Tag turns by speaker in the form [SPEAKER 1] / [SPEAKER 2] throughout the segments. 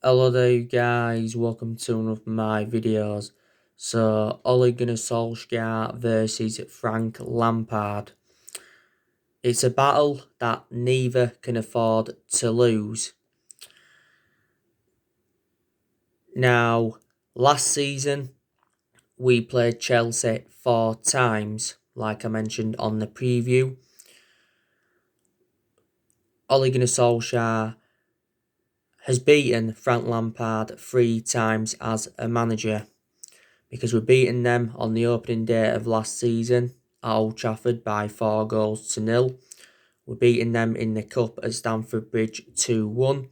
[SPEAKER 1] Hello there you guys, welcome to one of my videos. So, Ole Gunnar Solsjaer versus Frank Lampard. It's a battle that neither can afford to lose. Now, last season we played Chelsea 4 times, like I mentioned on the preview. Ole Gunnar Solsjaer has beaten Frank Lampard 3 times as a manager, because we're beating them on the opening day of last season at Old Trafford by 4 goals to 0. We're beating them in the Cup at Stamford Bridge 2-1.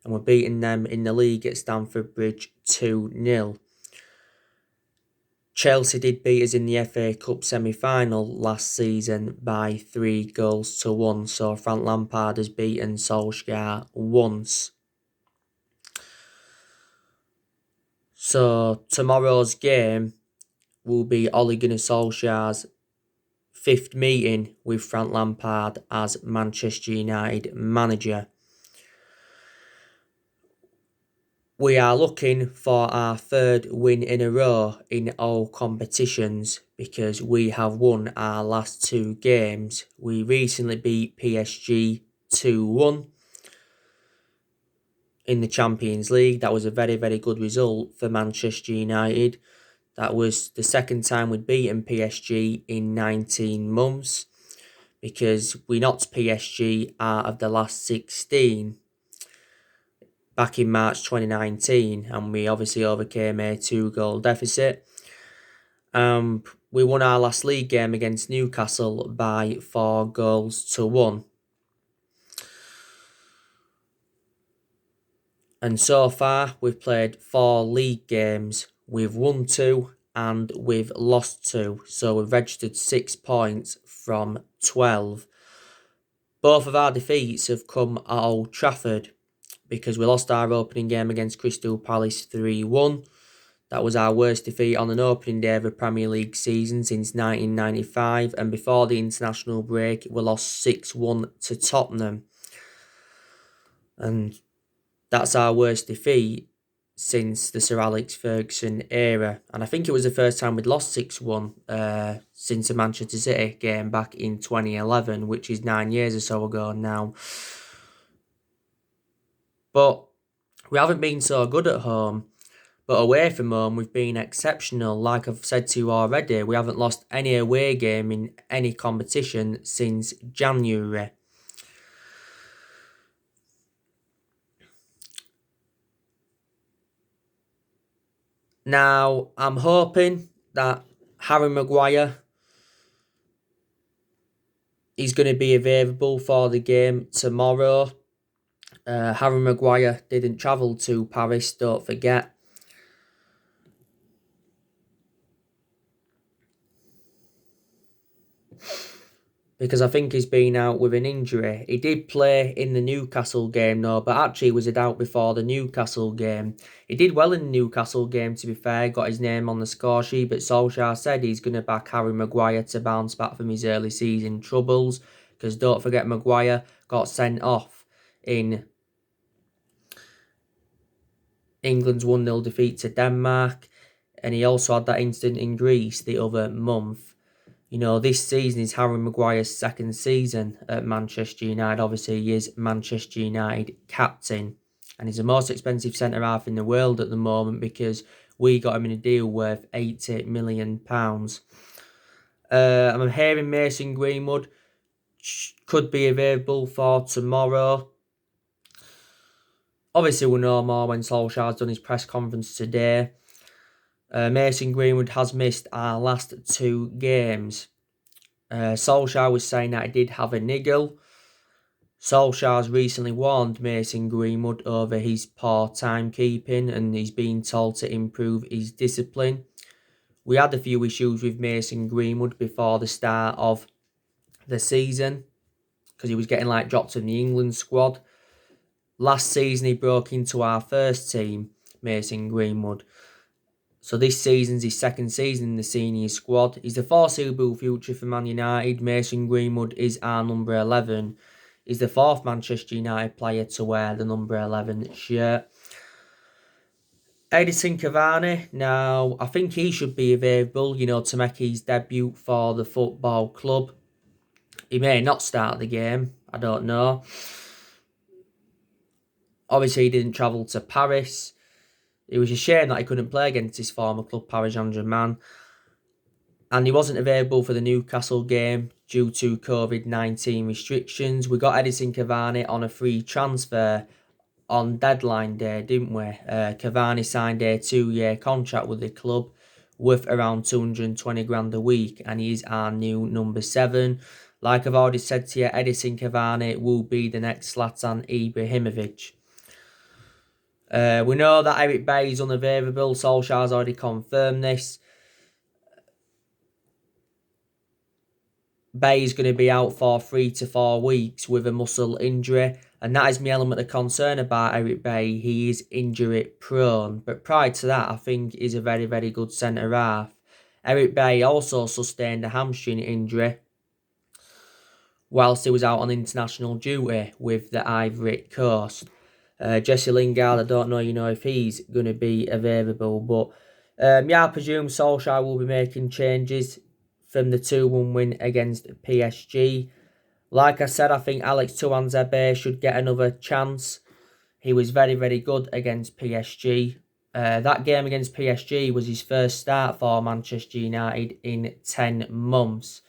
[SPEAKER 1] And we're beating them in the league at Stamford Bridge 2-0. Chelsea did beat us in the FA Cup semi-final last season by 3 goals to 1. So Frank Lampard has beaten Solskjaer once. So tomorrow's game will be Ole Gunnar Solskjaer's 5th meeting with Frank Lampard as Manchester United manager. We are looking for our 3rd win in a row in all competitions, because we have won our last 2 games. We recently beat PSG 2-1 in the Champions League. That was a very, very good result for Manchester United. That was the 2nd time we'd beaten PSG in 19 months, because we knocked PSG out of the last 16 back in March 2019, and we obviously overcame a 2-goal deficit. We won our last league game against Newcastle by 4 goals to 1. And so far, we've played 4 league games. We've won 2 and we've lost 2. So we've registered 6 points from 12. Both of our defeats have come at Old Trafford, because we lost our opening game against Crystal Palace 3-1. That was our worst defeat on an opening day of a Premier League season since 1995. And before the international break, we lost 6-1 to Tottenham. And that's our worst defeat since the Sir Alex Ferguson era. And I think it was the first time we'd lost 6-1 since the Manchester City game back in 2011, which is 9 years or so ago now. But we haven't been so good at home. But away from home, we've been exceptional. Like I've said to you already, we haven't lost any away game in any competition since January. Now, I'm hoping that Harry Maguire is going to be available for the game tomorrow. Harry Maguire didn't travel to Paris, don't forget. Because I think he's been out with an injury. He did play in the Newcastle game though, but actually was a doubt before the Newcastle game. He did well in the Newcastle game, to be fair, got his name on the score sheet, but Solskjaer said he's going to back Harry Maguire to bounce back from his early season troubles, because don't forget, Maguire got sent off in England's 1-0 defeat to Denmark, and he also had that incident in Greece the other month. You know, this season is Harry Maguire's 2nd season at Manchester United. Obviously, he is Manchester United captain. And he's the most expensive centre-half in the world at the moment, because we got him in a deal worth £80 million. I'm hearing Mason Greenwood could be available for tomorrow. Obviously, we'll know more when Solskjaer's done his press conference today. Mason Greenwood has missed our last 2 games. Solskjaer was saying that he did have a niggle. Solskjaer's recently warned Mason Greenwood over his poor timekeeping, and he's been told to improve his discipline. We had a few issues with Mason Greenwood before the start of the season, because he was getting dropped in the England squad. Last season he broke into our first team, Mason Greenwood. So this season's his 2nd season in the senior squad. He's the foreseeable future for Man United. Mason Greenwood is our number 11. He's the 4th Manchester United player to wear the number 11 shirt. Edison Cavani, now I think he should be available, to make his debut for the football club. He may not start the game, I don't know. Obviously, he didn't travel to Paris. It was a shame that he couldn't play against his former club, Paris Saint-Germain. And he wasn't available for the Newcastle game due to COVID-19 restrictions. We got Edison Cavani on a free transfer on deadline day, didn't we? Cavani signed a 2-year contract with the club worth around 220 grand a week, and he's our new number 7. Like I've already said to you, Edison Cavani will be the next Zlatan Ibrahimovic. We know that Eric Bailly is unavailable. Solsjaer's already confirmed this. Bailly's going to be out for 3 to 4 weeks with a muscle injury, and that is my element of concern about Eric Bailly. He is injury prone, but prior to that, I think he's a very, very good centre half. Eric Bailly also sustained a hamstring injury whilst he was out on international duty with the Ivory Coast. Jesse Lingard, I don't know, if he's going to be available, but I presume Solskjaer will be making changes from the 2-1 win against PSG. Like I said, I think Alex Tuanzebe should get another chance. He was very, very good against PSG. That game against PSG was his first start for Manchester United in 10 months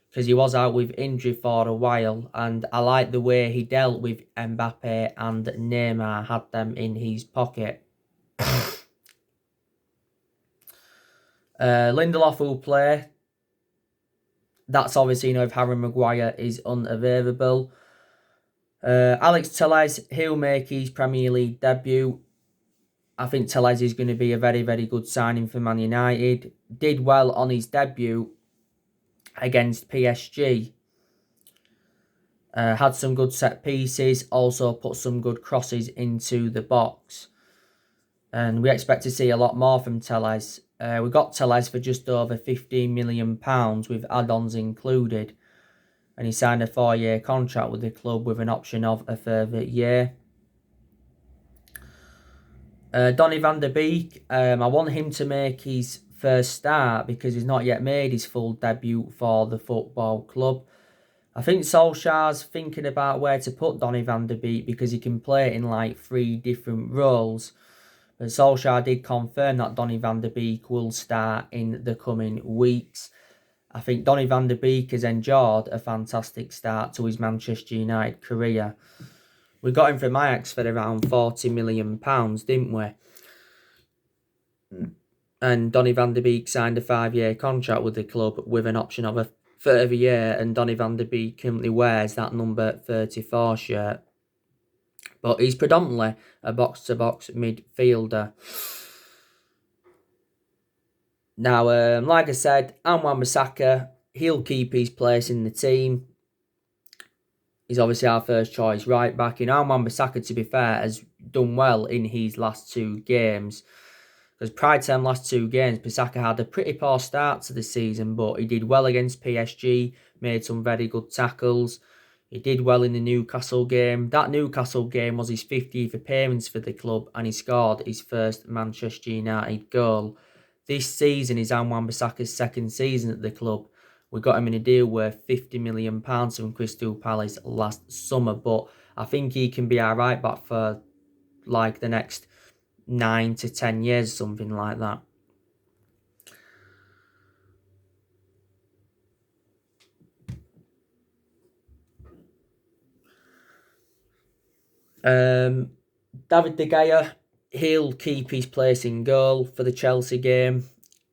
[SPEAKER 1] because he was out with injury for a while, and I like the way he dealt with Mbappe and Neymar, had them in his pocket. Lindelof will play. That's obviously, if Harry Maguire is unavailable. Alex Telles, he'll make his Premier League debut. I think Telles is going to be a very, very good signing for Man United. Did well on his debut against PSG. Had some good set pieces. Also put some good crosses into the box. And we expect to see a lot more from Telles. We got Telles for just over £15 million with add-ons included. And he signed a 4-year contract with the club with an option of a further year. Donny van der Beek, I want him to make his first start because he's not yet made his full debut for the football club. I think Solskjaer's thinking about where to put Donny van der Beek because he can play in like 3 different roles. But Solskjaer did confirm that Donny van der Beek will start in the coming weeks. I think Donny van der Beek has enjoyed a fantastic start to his Manchester United career. We got him from Ajax for around £40 million, didn't we? And Donny van der Beek signed a 5-year contract with the club with an option of a further year, and Donny van der Beek currently wears that number 34 shirt. But he's predominantly a box-to-box midfielder. Now, like I said, Wan-Bissaka, he'll keep his place in the team. He's obviously our first choice right back. Wan-Bissaka, to be fair, has done well in his last 2 games. Because prior to them last 2 games, Bissaka had a pretty poor start to the season, but he did well against PSG, made some very good tackles. He did well in the Newcastle game. That Newcastle game was his 50th appearance for the club, and he scored his first Manchester United goal. This season is Wan-Bissaka's 2nd season at the club. We got him in a deal worth £50 million from Crystal Palace last summer, but I think he can be our right back for like the next 9 to 10 years, something like that. David De Gea, he'll keep his place in goal for the Chelsea game.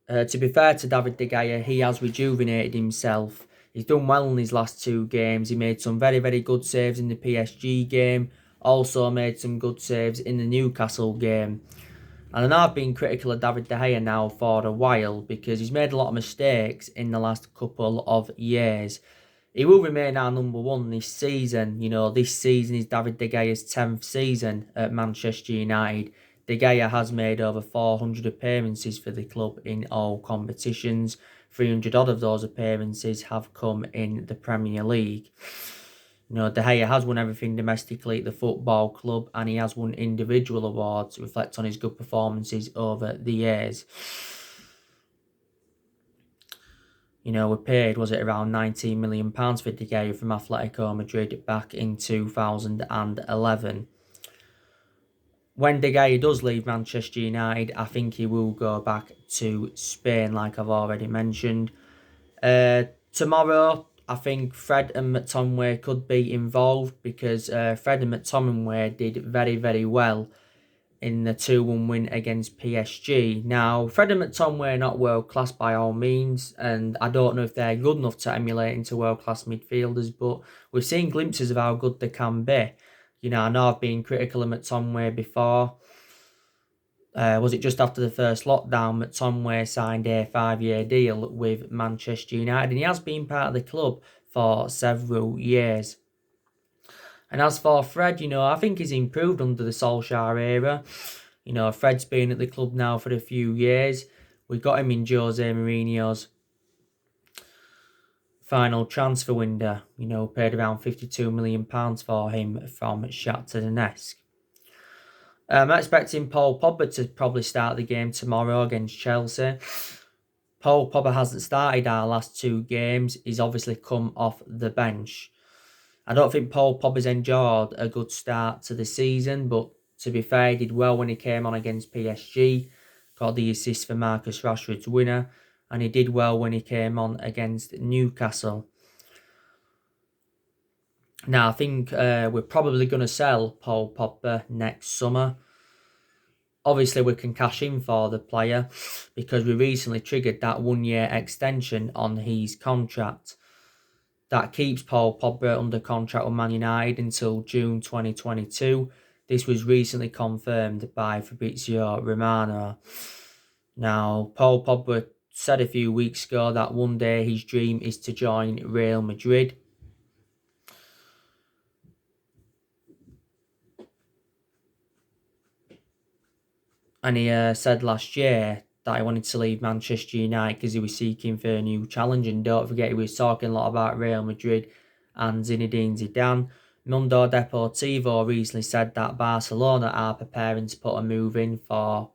[SPEAKER 1] To be fair to David De Gea, he has rejuvenated himself. He's done well in his last 2 games. He made some very, very good saves in the PSG game. Also made some good saves in the Newcastle game. And I know I've been critical of David De Gea now for a while because he's made a lot of mistakes in the last couple of years. He will remain our number 1 this season. This season is David De Gea's 10th season at Manchester United. De Gea has made over 400 appearances for the club in all competitions. 300 odd of those appearances have come in the Premier League. You know, De Gea has won everything domestically at the football club, and he has won individual awards, reflect on his good performances over the years. You know, we paid, was it around £19 million for De Gea from Atletico Madrid back in 2011. When De Gea does leave Manchester United, I think he will go back to Spain, like I've already mentioned. Tomorrow, I think Fred and McTominay could be involved because Fred and McTominay did very, very well in the 2-1 win against PSG. Now, Fred and McTominay are not world-class by all means, and I don't know if they're good enough to emulate into world-class midfielders, but we've seen glimpses of how good they can be. You know, I know I've been critical of McTominay before. Was it just after the first lockdown, McTominay signed a 5-year deal with Manchester United, and he has been part of the club for several years. And as for Fred, you know, I think he's improved under the Solsjaer era. You know, Fred's been at the club now for a few years. We got him in Jose Mourinho's final transfer window. You know, paid around £52 million for him from Shakhtar Donetsk. I'm expecting Paul Pogba to probably start the game tomorrow against Chelsea. Paul Pogba hasn't started our last 2 games. He's obviously come off the bench. I don't think Paul Pogba's enjoyed a good start to the season, but to be fair, he did well when he came on against PSG, got the assist for Marcus Rashford's winner, and he did well when he came on against Newcastle. Now, I think we're probably going to sell Paul Pogba next summer. Obviously, we can cash in for the player because we recently triggered that 1-year extension on his contract. That keeps Paul Pogba under contract with Man United until June 2022. This was recently confirmed by Fabrizio Romano. Now, Paul Pogba said a few weeks ago that one day his dream is to join Real Madrid. And he said last year that he wanted to leave Manchester United because he was seeking for a new challenge. And don't forget, he was talking a lot about Real Madrid and Zinedine Zidane. Mundo Deportivo recently said that Barcelona are preparing to put a move in for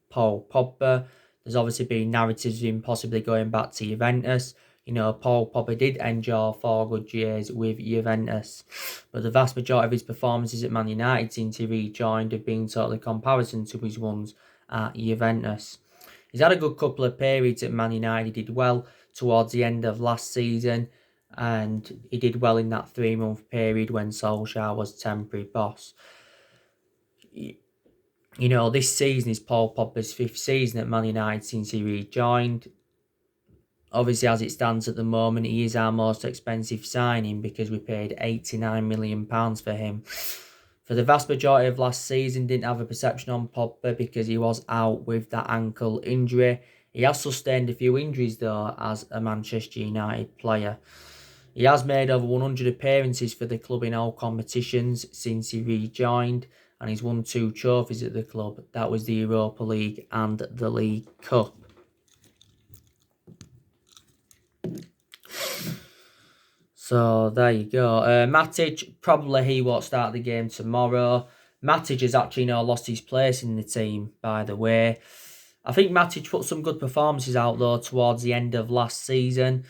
[SPEAKER 1] Paul Pogba. There's obviously been narratives of him possibly going back to Juventus. You know, Paul Pogba did endure 4 good years with Juventus, but the vast majority of his performances at Man United since he rejoined have been totally comparison to his ones at Juventus. He's had a good couple of periods at Man United. He did well towards the end of last season, and he did well in that 3-month period when Solsjaer was temporary boss. You know, this season is Paul Pogba's 5th season at Man United since he rejoined. Obviously, as it stands at the moment, he is our most expensive signing because we paid £89 million for him. For the vast majority of last season, didn't have a perception on Pogba because he was out with that ankle injury. He has sustained a few injuries though as a Manchester United player. He has made over 100 appearances for the club in all competitions since he rejoined, and he's won 2 trophies at the club. That was the Europa League and the League Cup. So there you go. Matic, probably he won't start the game tomorrow. Matic has actually now lost his place in the team, by the way. I think Matic put some good performances out though towards the end of last season.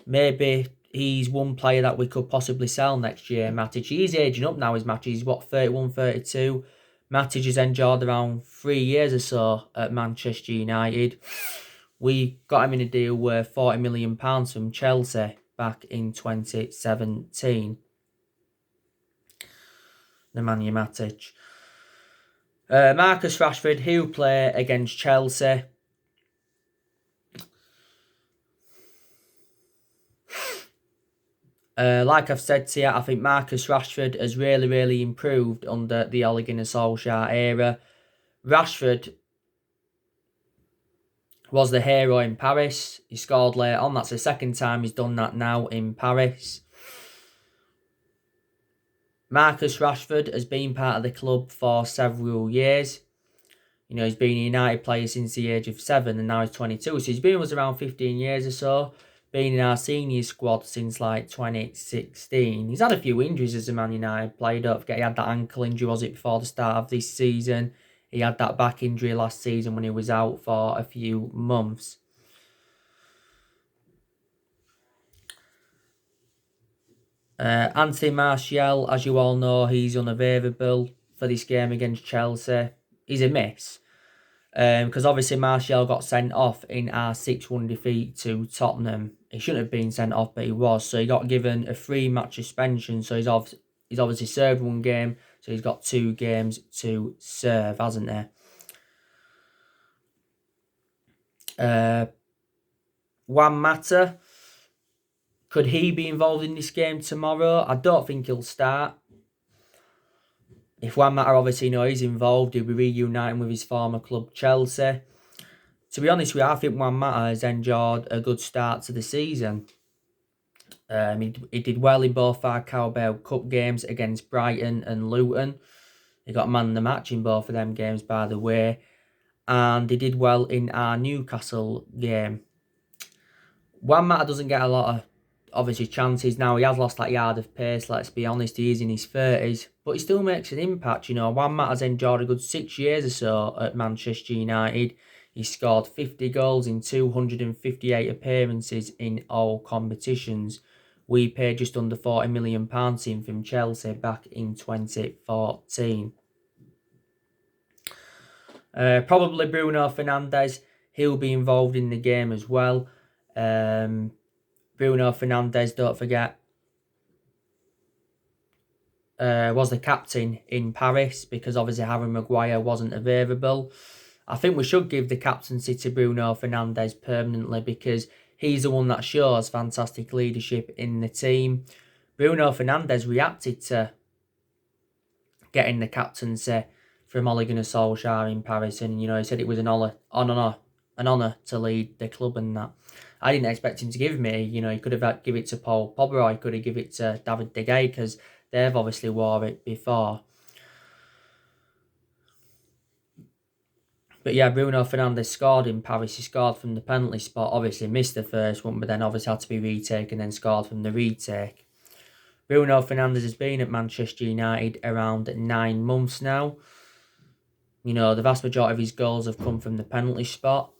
[SPEAKER 1] Maybe he's one player that we could possibly sell next year, Matic. He's aging up now, Matic. He's 31, 32. Matic has enjoyed around 3 years or so at Manchester United. We got him in a deal worth £40 million from Chelsea back in 2017. Nemanja Matic. Marcus Rashford, he'll play against Chelsea. Like I've said to you, I think Marcus Rashford has really improved under the Ole Gunnar Solskjaer era. Rashford was the hero in Paris. He scored late on. That's the second time he's done that now in Paris. Marcus Rashford has been part of the club for several years. You know, he's been a United player since the age of 7 and now he's 22. So he's been with us around 15 years or so. been in our senior squad since like 2016. He's had a few injuries as a Man United player. Don't forget he had that ankle injury, was it, before the start of this season? He had that back injury last season when he was out for a few months. Anthony Martial, as you all know, he's unavailable for this game against Chelsea. He's a miss. Because obviously Martial got sent off in our 6-1 defeat to Tottenham. He shouldn't have been sent off, but he was. So he got given a 3-match suspension. So he's obviously served 1 game. So he's got 2 games to serve, hasn't he? Juan Mata, could he be involved in this game tomorrow? I don't think he'll start. If Juan Mata obviously he's involved, he'll be reuniting with his former club Chelsea. To be honest with you, I think Juan Mata has enjoyed a good start to the season. He did well in both our Carabao Cup games against Brighton and Luton. He got man of the match in both of them games, by the way. And he did well in our Newcastle game. Juan Mata doesn't get a lot of, obviously, chances now. He has lost that yard of pace, let's be honest. He is in his 30s. But he still makes an impact, Juan Mata has enjoyed a good 6 years or so at Manchester United. He scored 50 goals in 258 appearances in all competitions. We paid just under £40 million to him from Chelsea back in 2014. Probably Bruno Fernandes. He'll be involved in the game as well. Bruno Fernandes, don't forget, was the captain in Paris because obviously Harry Maguire wasn't available. I think we should give the captaincy to Bruno Fernandes permanently because he's the one that shows fantastic leadership in the team. Bruno Fernandes reacted to getting the captaincy from Ole Gunnar Solsjaer in Paris, and he said it was an honour to lead the club and that. I didn't expect him to give me. He could have given it to Paul Pogba, or he could have given it to David De Gea because they've obviously wore it before. But yeah, Bruno Fernandes scored in Paris. He scored from the penalty spot. Obviously missed the first one, but then obviously had to be retaken and then scored from the retake. Bruno Fernandes has been at Manchester United around 9 months now. The vast majority of his goals have come from the penalty spot.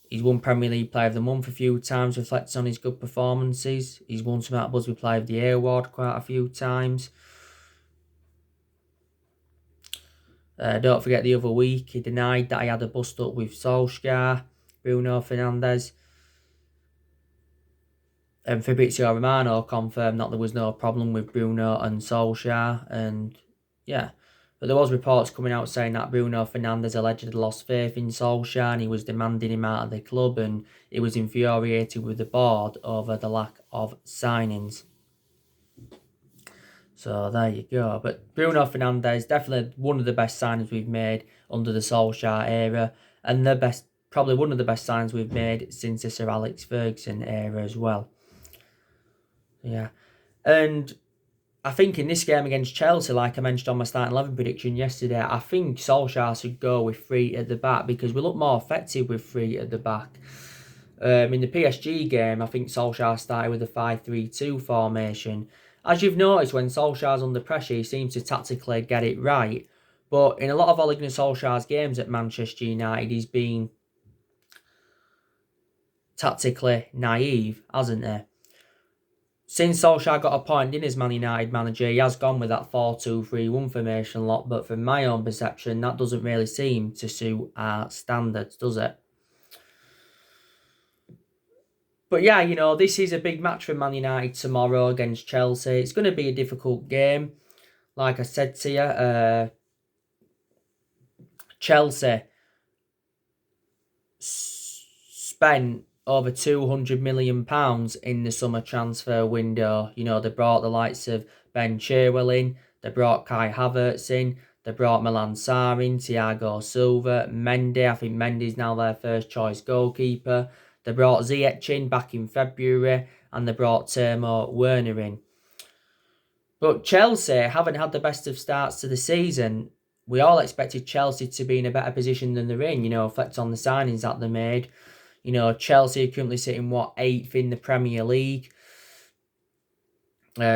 [SPEAKER 1] He's won Premier League Player of the Month a few times, reflects on his good performances. He's won some out Busby Player of the Year award quite a few times. Don't forget the other week, he denied that he had a bust-up with Solsjaer, Bruno Fernandes. And Fabrizio Romano confirmed that there was no problem with Bruno and Solsjaer. And yeah, but there was reports coming out saying that Bruno Fernandes allegedly lost faith in Solsjaer and he was demanding him out of the club, and he was infuriated with the board over the lack of signings. So there you go. But Bruno Fernandes, definitely one of the best signings we've made under the Solskjaer era, and probably one of the best signings we've made since the Sir Alex Ferguson era as well. Yeah. And I think in this game against Chelsea, like I mentioned on my starting 11 prediction yesterday, I think Solskjaer should go with 3 at the back because we look more effective with 3 at the back. In the PSG game, I think Solskjaer started with a 5-3-2 formation. As you've noticed, when Solskjaer's under pressure, he seems to tactically get it right. But in a lot of Ole Gunnar Solskjaer's games at Manchester United, he's been tactically naive, hasn't he? Since Solskjaer got appointed in as Man United manager, he has gone with that 4-2-3-1 formation a lot. But from my own perception, that doesn't really seem to suit our standards, does it? But yeah, this is a big match for Man United tomorrow against Chelsea. It's going to be a difficult game. Like I said to you, Chelsea spent over £200 million in the summer transfer window. They brought the likes of Ben Chilwell in, they brought Kai Havertz in, they brought Milan Sarr in, Thiago Silva, Mendy. I think Mendy's now their first choice goalkeeper. They brought Ziyech in back in February, and they brought Timo Werner in. But Chelsea haven't had the best of starts to the season. We all expected Chelsea to be in a better position than they're in, reflect on the signings that they made. Chelsea are currently sitting, 8th in the Premier League.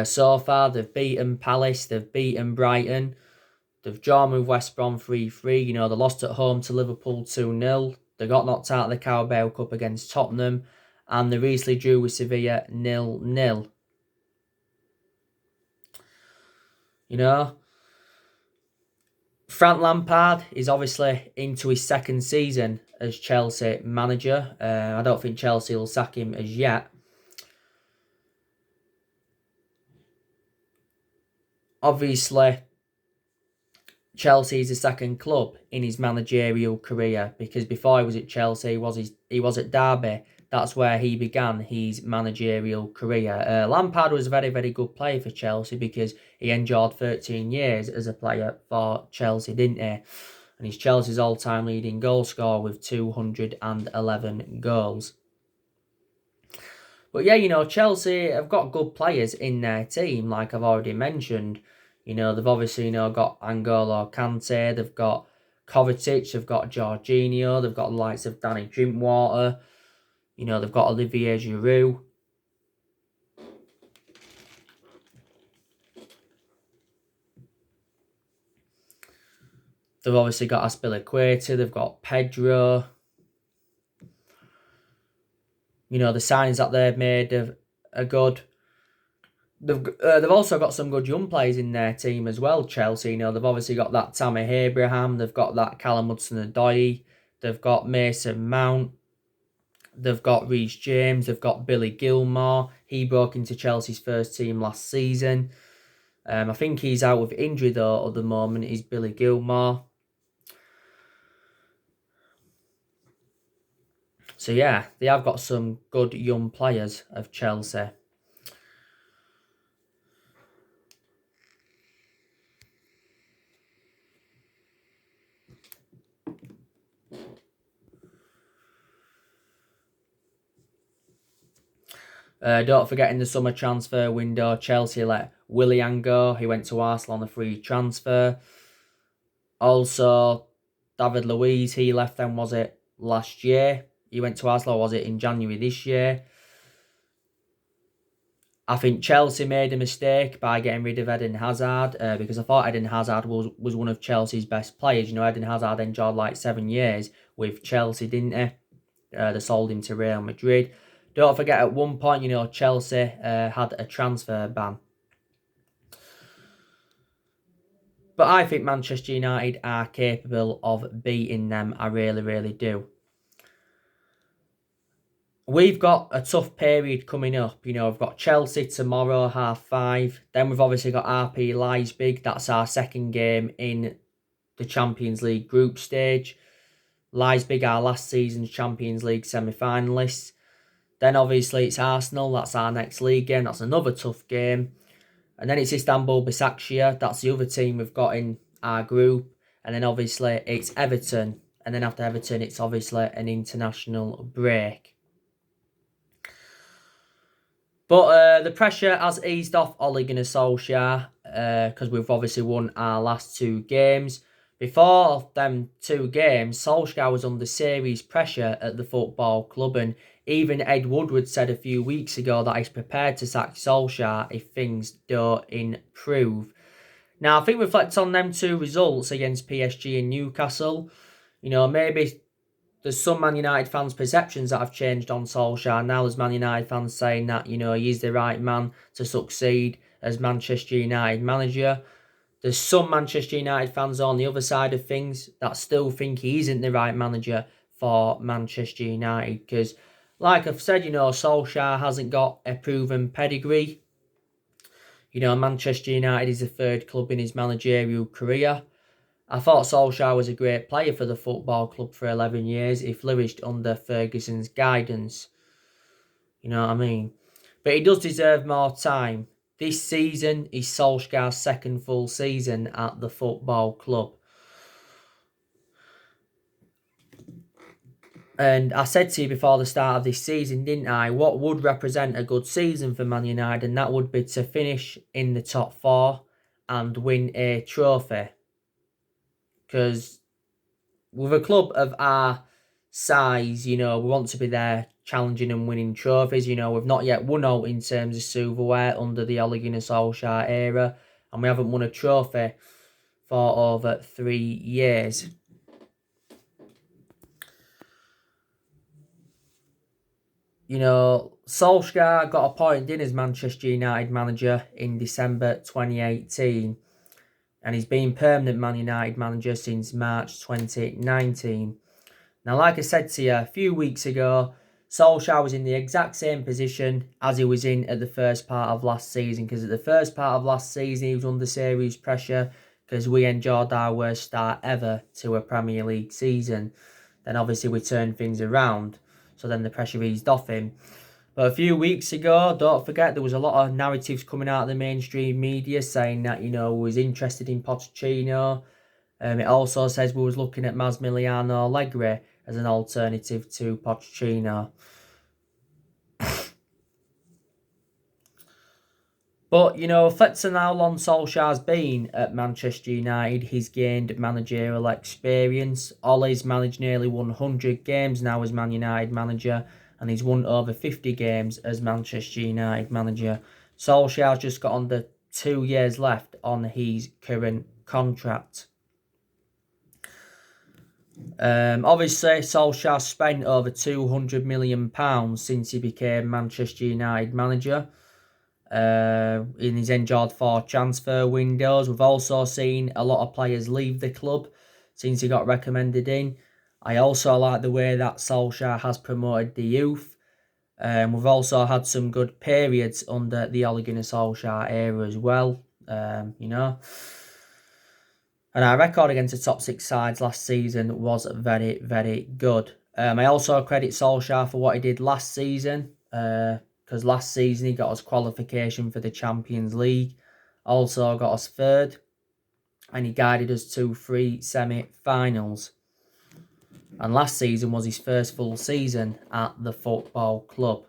[SPEAKER 1] So far, they've beaten Palace, they've beaten Brighton, they've drawn with West Brom 3-3. They lost at home to Liverpool 2-0. They got knocked out of the Carabao Cup against Tottenham, and they recently drew with Sevilla 0-0. Frank Lampard is obviously into his second season as Chelsea manager. I don't think Chelsea will sack him as yet. Obviously, Chelsea is the second club in his managerial career, because before he was at Chelsea, he was at Derby. That's where he began his managerial career. Lampard was a very, very good player for Chelsea, because he endured 13 years as a player for Chelsea, didn't he? And he's Chelsea's all-time leading goal scorer with 211 goals. But yeah, Chelsea have got good players in their team, like I've already mentioned. They've obviously, got N'Golo Kante, they've got Kovacic, they've got Jorginho, they've got the likes of Danny Drinkwater, they've got Olivier Giroud. They've obviously got Azpilicueta, they've got Pedro. The signings that they've made are good. They've also got some good young players in their team as well, Chelsea. They've obviously got that Tammy Abraham, they've got that Callum Hudson-Odoi, they've got Mason Mount, they've got Reece James, they've got Billy Gilmour. He broke into Chelsea's first team last season. I think he's out with injury though at the moment, is Billy Gilmour. So yeah, they have got some good young players of Chelsea. Don't forget, in the summer transfer window, Chelsea let Willian go. He went to Arsenal on a free transfer. Also, David Luiz, he left them, was it last year? He went to Arsenal, or was it in January this year? I think Chelsea made a mistake by getting rid of Eden Hazard, because I thought Eden Hazard was one of Chelsea's best players. Eden Hazard enjoyed like 7 years with Chelsea, didn't he? They sold him to Real Madrid. Don't forget, at one point, Chelsea had a transfer ban. But I think Manchester United are capable of beating them. I really, really do. We've got a tough period coming up. We've got Chelsea tomorrow, 5:30. Then we've obviously got RP Leipzig. That's our second game in the Champions League group stage. Leipzig are last season's Champions League semi-finalists. Then obviously it's Arsenal. That's our next league game. That's another tough game. And then it's Istanbul Başakşehir. That's the other team we've got in our group. And then obviously it's Everton. And then after Everton, it's obviously an international break. But the pressure has eased off Ole Gunnar Solsjaer, because we've obviously won our last 2 games. Before them 2 games, Solskjaer was under serious pressure at the football club, and even Ed Woodward said a few weeks ago that he's prepared to sack Solskjaer if things don't improve. Now, I think reflect on them 2 results against PSG and Newcastle. Maybe there's some Man United fans' perceptions that have changed on Solskjaer. Now there's Man United fans saying that, he's the right man to succeed as Manchester United manager. There's some Manchester United fans on the other side of things that still think he isn't the right manager for Manchester United. Because, like I've said, Solskjaer hasn't got a proven pedigree. Manchester United is the 3rd club in his managerial career. I thought Solskjaer was a great player for the football club for 11 years. He flourished under Ferguson's guidance. You know what I mean? But he does deserve more time. This season is Solskjaer's 2nd full season at the football club. And I said to you before the start of this season, didn't I, what would represent a good season for Man United, and that would be to finish in the top 4 and win a trophy. Because with a club of our size, we want to be there challenging and winning trophies. We've not yet won out in terms of silverware under the Ole Gunnar Solskjaer era, and we haven't won a trophy for over 3 years. Solskjaer got appointed in as Manchester United manager in December 2018, and he's been permanent Man United manager since March 2019. Now, like I said to you a few weeks ago, Solskjaer was in the exact same position as he was in at the first part of last season, because at the first part of last season he was under serious pressure because we enjoyed our worst start ever to a Premier League season. Then obviously we turned things around, so then the pressure eased off him. But a few weeks ago, don't forget, there was a lot of narratives coming out of the mainstream media saying that, we was interested in Pochettino. It also says we was looking at Massimiliano Allegri as an alternative to Pochettino. But, reflecting how long Solskjaer's been at Manchester United, he's gained managerial experience. Ole's managed nearly 100 games now as Man United manager, and he's won over 50 games as Manchester United manager. Solskjaer's just got under 2 years left on his current contract. Obviously, Solskjaer spent over £200 million since he became Manchester United manager. In his endured 4 transfer windows. We've also seen a lot of players leave the club since he got recommended in. I also like the way that Solskjaer has promoted the youth. We've also had some good periods under the Ole Gunnar Solskjaer era as well. And our record against the top 6 sides last season was very, very good. I also credit Solskjaer for what he did last season. Because last season he got us qualification for the Champions League. Also got us 3rd. And he guided us to 3 semi-finals. And last season was his first full season at the football club.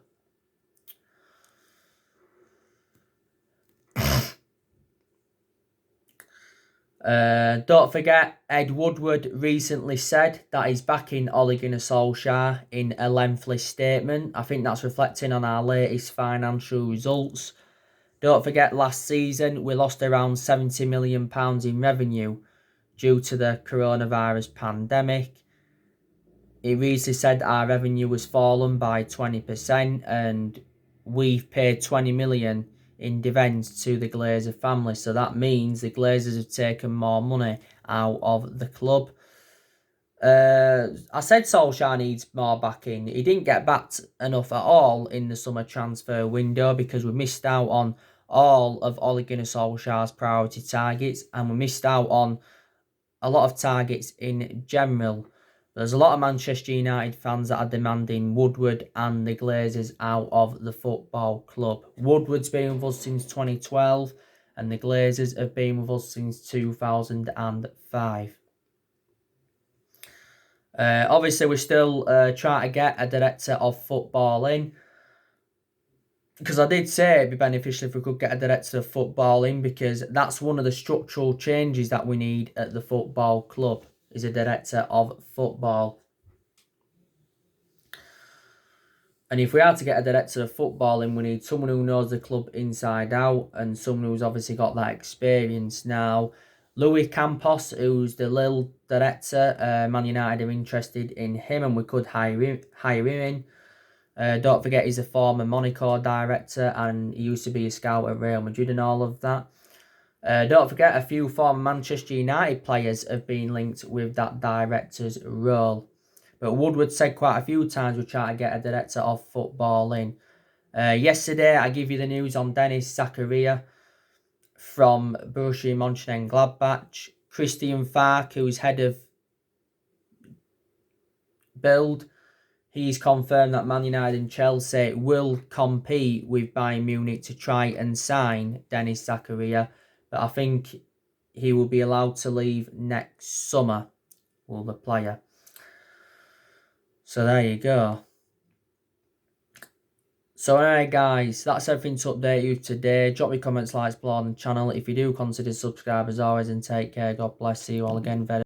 [SPEAKER 1] Don't forget, Ed Woodward recently said that he's backing Ole Gunnar Solskjaer in a lengthy statement. I think that's reflecting on our latest financial results. Don't forget, last season we lost around £70 million in revenue due to the coronavirus pandemic. He recently said our revenue was fallen by 20% and we've paid 20 million in dividends to the Glazer family. So that means the Glazers have taken more money out of the club. I said Solskjaer needs more backing. He didn't get backed enough at all in the summer transfer window because we missed out on all of Ole Gunnar Solskjaer's priority targets, and we missed out on a lot of targets in general. There's a lot of Manchester United fans that are demanding Woodward and the Glazers out of the football club. Woodward's been with us since 2012 and the Glazers have been with us since 2005. Obviously, we're still trying to get a director of football in. Because I did say it'd be beneficial if we could get a director of football in, because that's one of the structural changes that we need at the football club, is a director of football. And if we are to get a director of football in, we need someone who knows the club inside out and someone who's obviously got that experience. Now, Louis Campos, who's the Lille director, Man United are interested in him and we could hire him in. Don't forget, he's a former Monaco director and he used to be a scout at Real Madrid and all of that. Don't forget, a few former Manchester United players have been linked with that director's role. But Woodward said quite a few times we're trying to get a director of football in. Yesterday, I give you the news on Dennis Zakaria from Borussia Mönchengladbach. Christian Falk, who's head of build, he's confirmed that Man United and Chelsea will compete with Bayern Munich to try and sign Dennis Zakaria. But I think he will be allowed to leave next summer, will the player. So there you go. So anyway, guys, that's everything to update you today. Drop me comments, likes below on the channel. If you do, consider subscribe as always, and take care. God bless. See you all again very